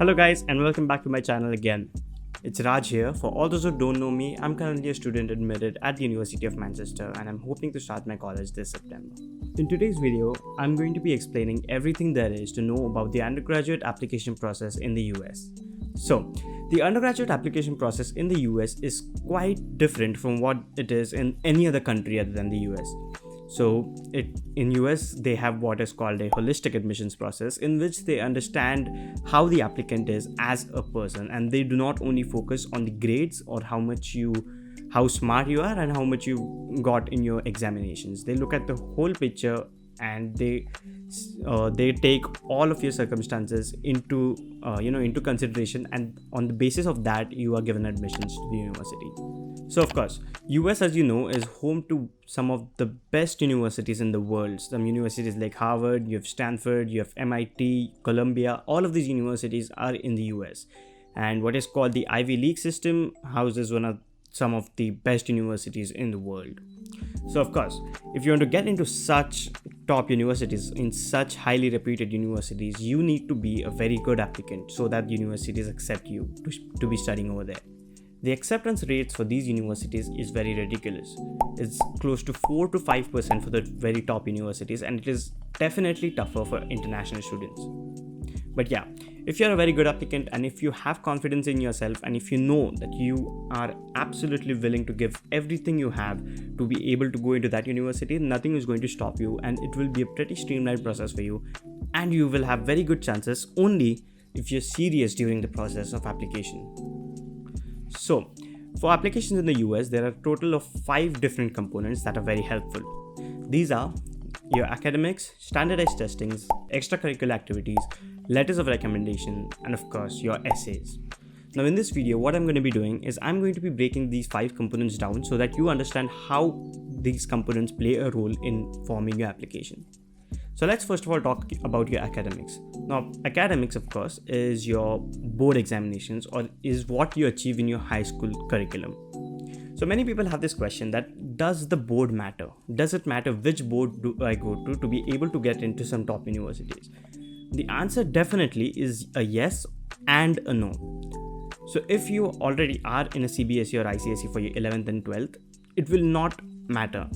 Hello guys and welcome back to my channel again. It's Raj here. For all those who don't know me, I'm currently a student admitted at the University of Manchester and I'm hoping to start my college this September. In today's video, I'm going to be explaining everything there is to know about the undergraduate application process in the US. So, the undergraduate application process in the US is quite different from what it is in any other country other than the US. So in US, they have what is called a holistic admissions process in which they understand how the applicant is as a person, and they do not only focus on the grades or how smart you are and how much you got in your examinations. They look at the whole picture and they take all of your circumstances into consideration, and on the basis of that you are given admissions to the university. So of course, US, as you know, is home to some of the best universities in the world. Some universities like Harvard, you have Stanford, you have MIT, Columbia. All of these universities are in the US, and what is called the Ivy League system houses some of the best universities in the world. So of course, if you want to get into such top universities, in such highly reputed universities, you need to be a very good applicant so that universities accept you to be studying over there. The acceptance rates for these universities is very ridiculous. It's close to 4 to 5% for the very top universities, and it is definitely tougher for international students. But yeah, if you're a very good applicant and if you have confidence in yourself and if you know that you are absolutely willing to give everything you have to be able to go into that university, nothing is going to stop you, and it will be a pretty streamlined process for you, and you will have very good chances only if you're serious during the process of application. So, for applications in the US, there are a total of 5 different components that are very helpful. These are your academics, standardized testings, extracurricular activities, letters of recommendation, and of course, your essays. Now, in this video, what I'm going to be doing is I'm going to be breaking these 5 components down so that you understand how these components play a role in forming your application. So let's first of all talk about your academics. Now, academics, of course, is your board examinations or is what you achieve in your high school curriculum. So many people have this question that does the board matter? Does it matter which board do I go to be able to get into some top universities? The answer definitely is a yes and a no. So if you already are in a CBSE or ICSE for your 11th and 12th, it will not matter.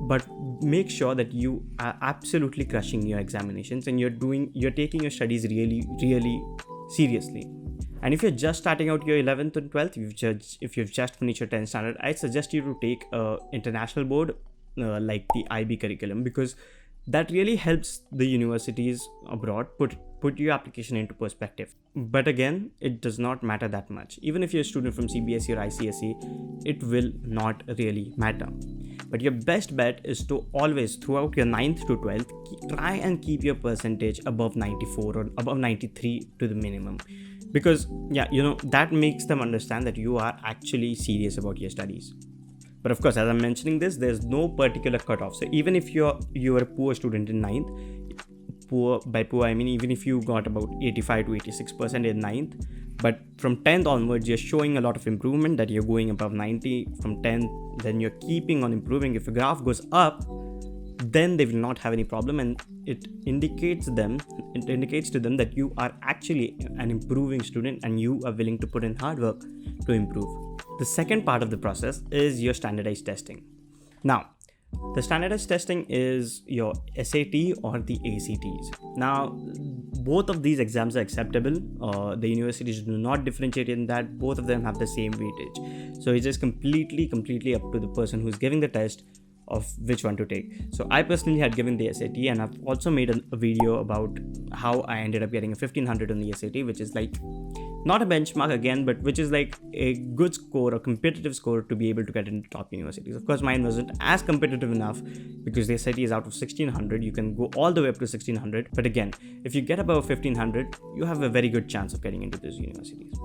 But make sure that you are absolutely crushing your examinations and you're taking your studies really, really seriously. And if you're just starting out your 11th and 12th, if you've just finished your 10th standard, I suggest you to take an international board like the IB curriculum, because that really helps the universities abroad put your application into perspective. But again, it does not matter that much. Even if you're a student from CBSE or ICSE, it will not really matter. But your best bet is to always, throughout your 9th to 12th, try and keep your percentage above 94 or above 93 to the minimum. Because, that makes them understand that you are actually serious about your studies. But of course, as I'm mentioning this, there's no particular cutoff. So even if you're a poor student in 9th, by poor I mean even if you got about 85 to 86% in 9th, but from 10th onwards, you're showing a lot of improvement, that you're going above 90 from 10th, then you're keeping on improving. If the graph goes up, then they will not have any problem, and it indicates to them that you are actually an improving student and you are willing to put in hard work to improve. The second part of the process is your standardized testing. Now, the standardized testing is your SAT or the ACTs. Now, both of these exams are acceptable. The universities do not differentiate in that. Both of them have the same weightage. So it's just completely up to the person who's giving the test of which one to take. So I personally had given the SAT, and I've also made a video about how I ended up getting a 1500 on the SAT, which is like not a benchmark again, but which is like a good score, a competitive score to be able to get into top universities. Of course, mine wasn't as competitive enough because the SAT is out of 1600. You can go all the way up to 1600. But again, if you get above 1500, you have a very good chance of getting into those universities.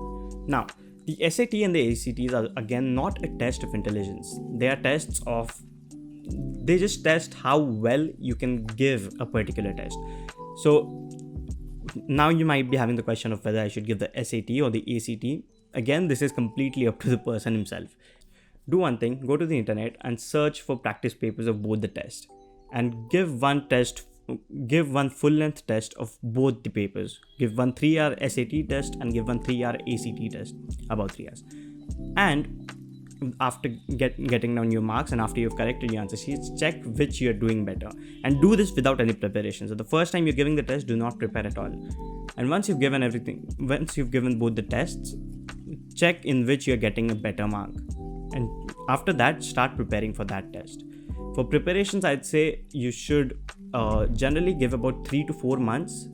Now, the SAT and the ACTs are again not a test of intelligence. They are they just test how well you can give a particular test. So now you might be having the question of whether I should give the SAT or the ACT. Again, this is completely up to the person himself. Do one thing, go to the internet and search for practice papers of both the tests and give one test give one full-length test of both the papers. Give one 3-hour SAT test and give one 3-hour ACT test, about 3 hours. And after getting down your marks and after you've corrected your answer sheets, check which you're doing better, and do this without any preparation. So the first time you're giving the test, do not prepare at all. And once you've given both the tests, check in which you're getting a better mark, and after that start preparing for that test. For preparations, I'd say you should generally give about 3 to 4 months.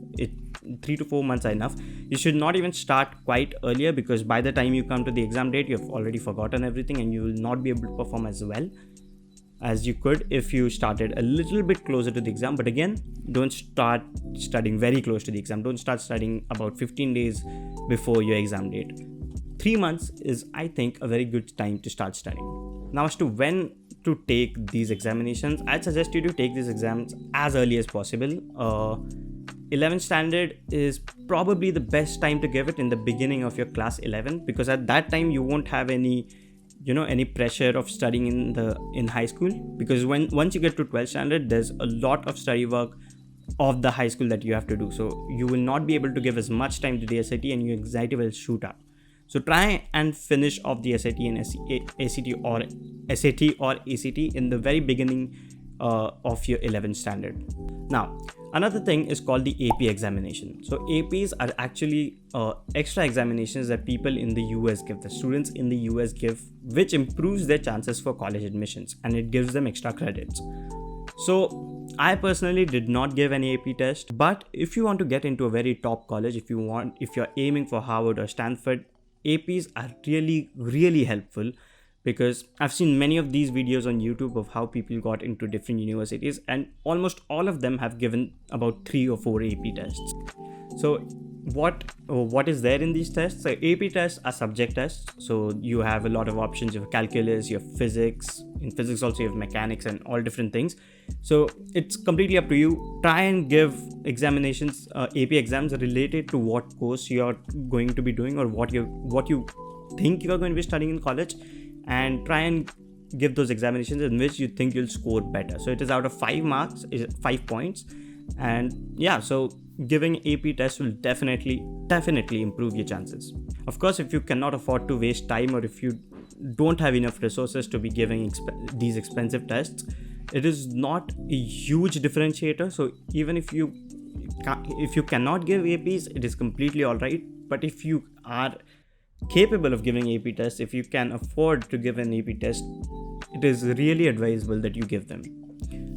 3 to 4 months are enough. You should not even start quite earlier, because by the time you come to the exam date, you've already forgotten everything and you will not be able to perform as well as you could if you started a little bit closer to the exam. But again, don't start studying very close to the exam. Don't start studying about 15 days before your exam date. 3 months is, I think, a very good time to start studying. Now, as to when to take these examinations, I'd suggest you to take these exams as early as possible. 11th standard is probably the best time to give it, in the beginning of your class 11, because at that time you won't have any pressure of studying in high school, because once you get to 12th standard, there's a lot of study work of the high school that you have to do. So you will not be able to give as much time to the SAT and your anxiety will shoot up. So try and finish off the SAT and ACT or ACT in the very beginning of your 11th standard. Now, another thing is called the AP examination. So APs are actually extra examinations that people in the US give, the students in the US give, which improves their chances for college admissions and it gives them extra credits. So I personally did not give any AP test, but if you want to get into a very top college, if you're aiming for Harvard or Stanford, APs are really, really helpful, because I've seen many of these videos on YouTube of how people got into different universities, and almost all of them have given about 3 or 4 AP tests. So what is there in these tests? So AP tests are subject tests. So you have a lot of options. You have calculus, you have physics. In physics also you have mechanics and all different things. So it's completely up to you. Try and give examinations, AP exams related to what course you're going to be doing or what you think you're going to be studying in college, and try and give those examinations in which you think you'll score better. So it is out of 5 marks, is 5 points. And yeah, so giving AP tests will definitely improve your chances. Of course, if you cannot afford to waste time, or if you don't have enough resources to be giving these expensive tests, it is not a huge differentiator. So even if you cannot give APs, it is completely all right. But if you are capable of giving AP tests, if you can afford to give an AP test, it is really advisable that you give them.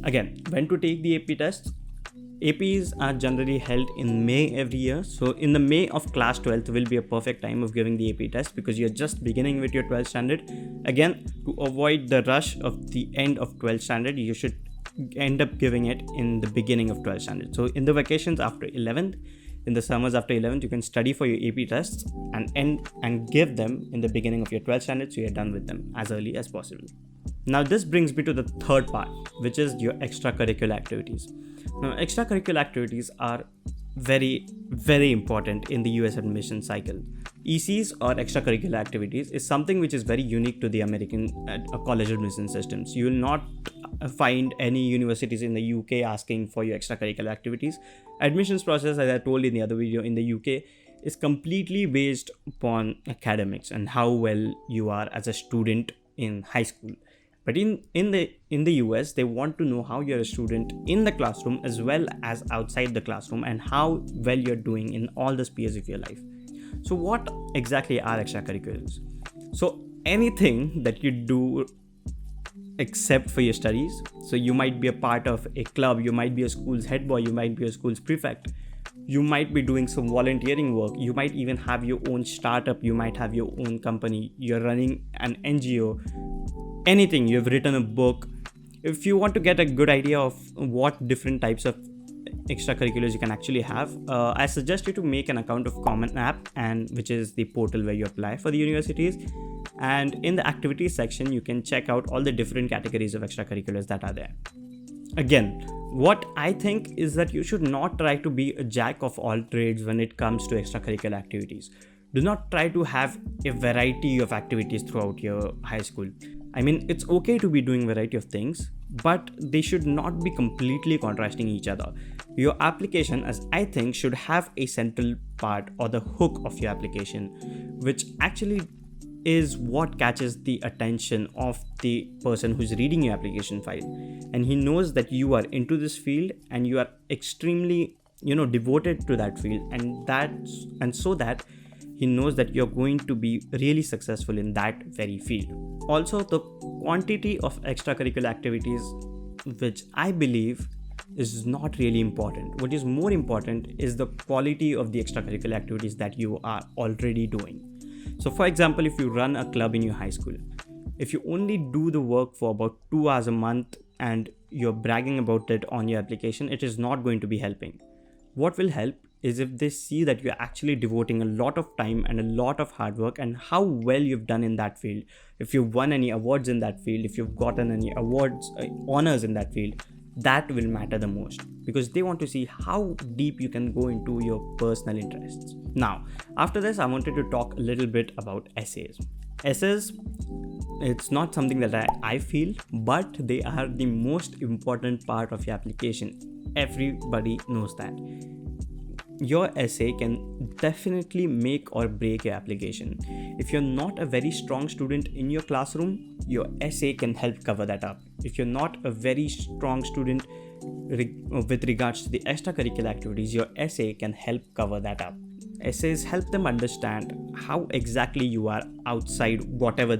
Again, when to take the AP tests? APs are generally held in May every year. So in the May of class 12th will be a perfect time of giving the AP test, because you're just beginning with your 12th standard. Again, to avoid the rush of the end of 12th standard, you should end up giving it in the beginning of 12th standard. So in the vacations after 11th, in the summers after 11th, you can study for your AP tests and give them in the beginning of your 12th standard, so you're done with them as early as possible. Now this brings me to the third part, which is your extracurricular activities. Now, extracurricular activities are very, very important in the US admission cycle. ECs, or extracurricular activities, is something which is very unique to the American college admission systems. You will not find any universities in the UK asking for your extracurricular activities. Admissions process, as I told in the other video, in the UK is completely based upon academics and how well you are as a student in high school. But in the US, they want to know how you're a student in the classroom as well as outside the classroom, and how well you're doing in all the spheres of your life. So what exactly are extracurriculars? So anything that you do except for your studies. So you might be a part of a club, you might be a school's head boy, you might be a school's prefect, you might be doing some volunteering work, you might even have your own startup, you might have your own company, you're running an NGO, anything, you've written a book. If you want to get a good idea of what different types of extracurriculars you can actually have, I suggest you to make an account of Common App, and which is the portal where you apply for the universities. And in the activities section, you can check out all the different categories of extracurriculars that are there. Again, what I think is that you should not try to be a jack of all trades when it comes to extracurricular activities. Do not try to have a variety of activities throughout your high school. I mean, it's okay to be doing variety of things, but they should not be completely contrasting each other. Your application, as I think, should have a central part or the hook of your application, which actually is what catches the attention of the person who's reading your application file, and he knows that you are into this field and you are extremely devoted to that field, and so that he knows that you're going to be really successful in that very field. Also, the quantity of extracurricular activities, which I believe is not really important. What is more important is the quality of the extracurricular activities that you are already doing. So for example, if you run a club in your high school, if you only do the work for about 2 hours a month and you're bragging about it on your application, it is not going to be helping. What will help is if they see that you're actually devoting a lot of time and a lot of hard work, and how well you've done in that field. If you've won any awards in that field, if you've gotten any awards, honors in that field, that will matter the most, because they want to see how deep you can go into your personal interests. Now, after this, I wanted to talk a little bit about essays. Essays, it's not something that I feel, but they are the most important part of your application. Everybody knows that. Your essay can definitely make or break your application. If you're not a very strong student in your classroom, your essay can help cover that up. If you're not a very strong student with regards to the extracurricular activities, your essay can help cover that up. Essays help them understand how exactly you are outside whatever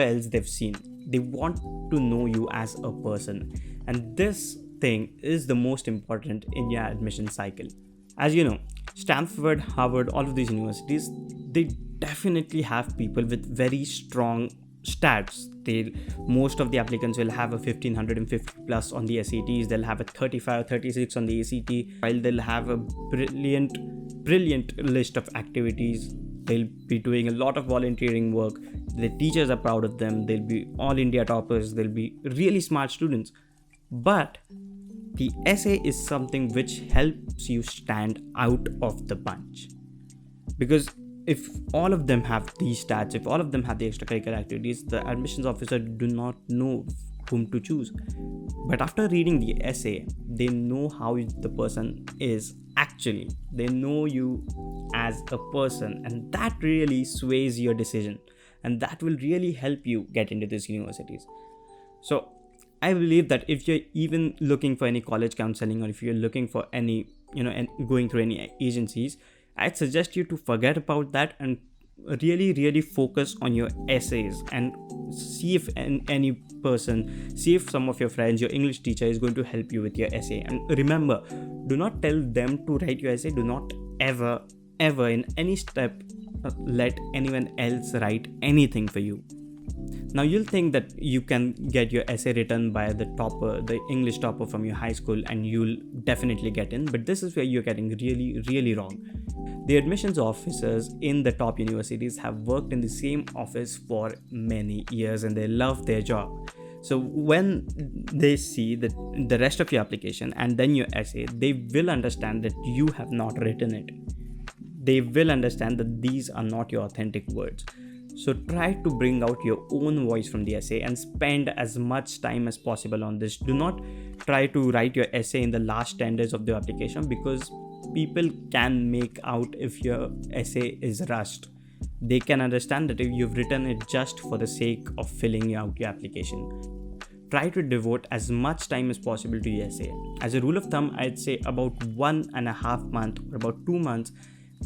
else they've seen. They want to know you as a person, and this thing is the most important in your admission cycle. As you know, Stanford, Harvard, all of these universities, they definitely have people with very strong stats. Most of the applicants will have a 1550 plus on the SATs. They'll have a 35 or 36 on the ACT, while they'll have a brilliant list of activities. They'll be doing a lot of volunteering work. The teachers are proud of them. They'll be all India toppers. They'll be really smart students. But the essay is something which helps you stand out of the bunch. Because if all of them have these stats, if all of them have the extracurricular activities, the admissions officer do not know whom to choose. But after reading the essay, they know how the person is actually. They know you as a person, and that really sways your decision, and that will really help you get into these universities. So I believe that if you're even looking for any college counseling, or if you're looking for any, and going through any agencies, I'd suggest you to forget about that and really focus on your essays, and see if see if some of your friends, your English teacher is going to help you with your essay. And remember, do not tell them to write your essay. Do not ever in any step let anyone else write anything for you. Now you'll think that you can get your essay written by the English topper from your high school, and you'll definitely get in, but this is where you're getting really wrong. The admissions officers in the top universities have worked in the same office for many years, and they love their job. So when they see the rest of your application and then your essay, they will understand that you have not written it. They will understand that these are not your authentic words. So try to bring out your own voice from the essay and spend as much time as possible on this. Do not try to write your essay in the last 10 days of the application, because people can make out if your essay is rushed. They can understand that if you've written it just for the sake of filling out your application. Try to devote as much time as possible to your essay. As a rule of thumb, I'd say about 1.5 months or about 2 months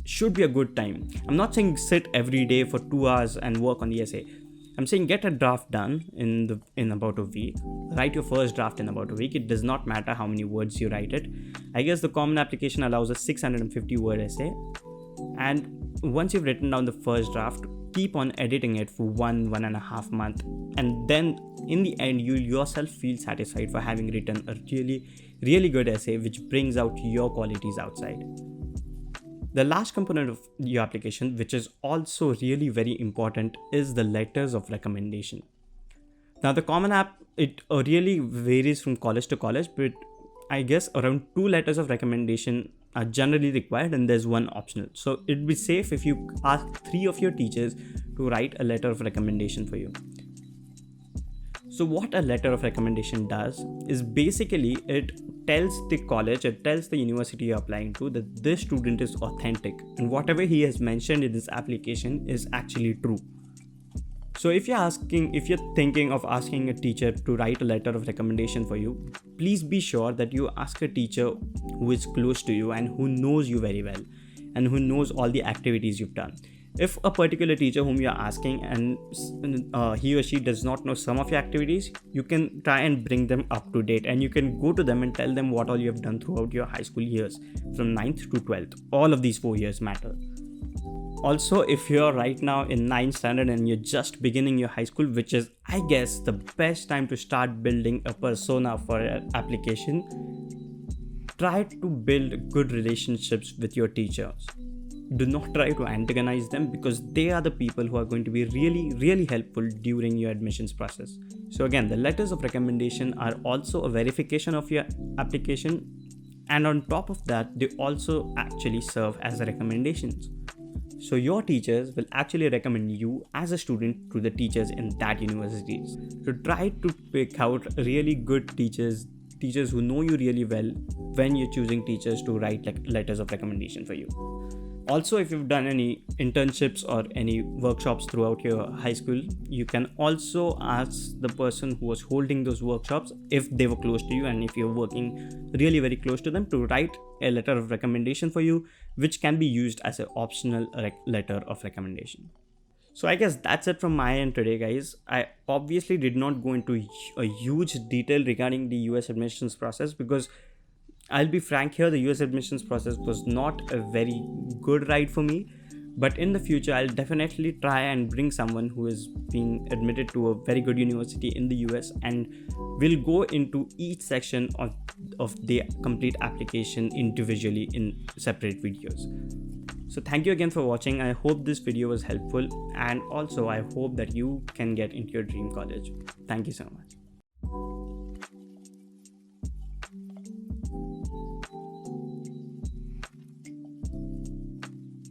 should be a good time. I'm not saying sit every day for 2 hours and work on the essay. I'm saying get a draft done in about a week. Write your first draft in about a week. It does not matter how many words you write it. I guess the common application allows a 650 word essay. And once you've written down the first draft, keep on editing it for 1.5 months. And then in the end, you'll yourself feel satisfied for having written a really good essay which brings out your qualities outside. The last component of your application, which is also really very important, is the letters of recommendation. Now, the Common App, it really varies from college to college, but I guess around 2 letters of recommendation are generally required, and there's 1 optional. So it'd be safe if you ask 3 of your teachers to write a letter of recommendation for you. So what a letter of recommendation does is basically it tells the college, it tells the university you're applying to that this student is authentic and whatever he has mentioned in this application is actually true. So if you're thinking of asking a teacher to write a letter of recommendation for you, please be sure that you ask a teacher who is close to you and who knows you very well and who knows all the activities you've done. If a particular teacher whom you're asking and he or she does not know some of your activities, you can try and bring them up to date and you can go to them and tell them what all you have done throughout your high school years from 9th to 12th. All of these 4 years matter. Also, if you're right now in 9th standard and you're just beginning your high school, which is, I guess, the best time to start building a persona for an application, try to build good relationships with your teachers. Do not try to antagonize them because they are the people who are going to be really, really helpful during your admissions process. So again, the letters of recommendation are also a verification of your application, and on top of that, they also actually serve as recommendations. So your teachers will actually recommend you as a student to the teachers in that universities. So try to pick out really good teachers who know you really well when you're choosing teachers to write letters of recommendation for you. Also, if you've done any internships or any workshops throughout your high school, you can also ask the person who was holding those workshops if they were close to you and if you're working really very close to them to write a letter of recommendation for you, which can be used as an optional letter of recommendation. So I guess that's it from my end today, guys. I obviously did not go into a huge detail regarding the US admissions process because I'll be frank here, the US admissions process was not a very good ride for me, but in the future I'll definitely try and bring someone who has been admitted to a very good university in the US and we'll go into each section of the complete application individually in separate videos. So thank you again for watching. I hope this video was helpful and also I hope that you can get into your dream college. Thank you so much.